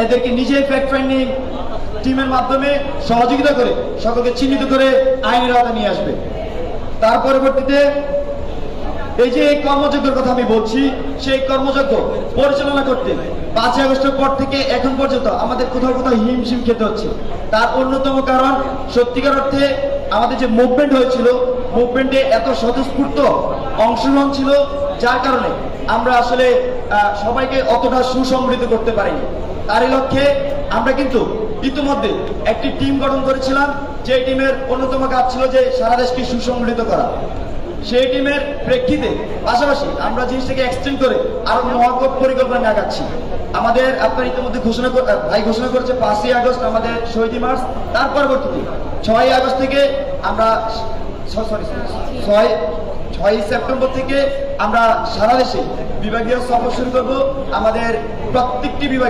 এদেরকে নিজেই fact finding টিমের মাধ্যমে সহযোগিতা করে সকলকে চিহ্নিত করে আইনের আওতায় নিয়ে আসবে। তার পরবর্তীতে এই যে কর্মযজ্ঞের কথা আমি বলছি, সেই কর্মযজ্ঞ পরিচালনা করতে 5 আগস্টের পর থেকে এখন পর্যন্ত আমাদের কোথাও কোথাও হিমশিম খেতে হচ্ছে। তার অন্যতম কারণ সত্যিকার অর্থে আমাদের যে মুভমেন্ট হয়েছিল, মুভমেন্টে এত স্বতঃস্ফূর্ত অংশগ্রহণ ছিল, যার কারণে আমরা আসলে সবাইকে অতটা সুসংগঠিত করতে পারিনি। তারই লক্ষ্যে আমরা কিন্তু ইতিমধ্যে একটি টিম গঠন করেছিলাম, যে টিমের অন্যতম কাজ ছিল যে সারা দেশকে সুসংগঠিত করা। সেই টিমের প্রেক্ষিতে পাশাপাশি আমরা জিনিসটাকে এক্সটেন্ড করে আরো মহৎ পরিকল্পনা আগাচ্ছি। আমাদের আপনার ইতিমধ্যে ঘোষণা করেছে 5ই আগস্ট আমাদের শহীদ মার্চ। তার পরবর্তীতে 6ই আগস্ট থেকে আমরা 6ই সেপ্টেম্বর থেকে আমরা সারা দেশে বিভাগীয় সফর শুরু করব। আমাদের প্রত্যেকটি বিভাগে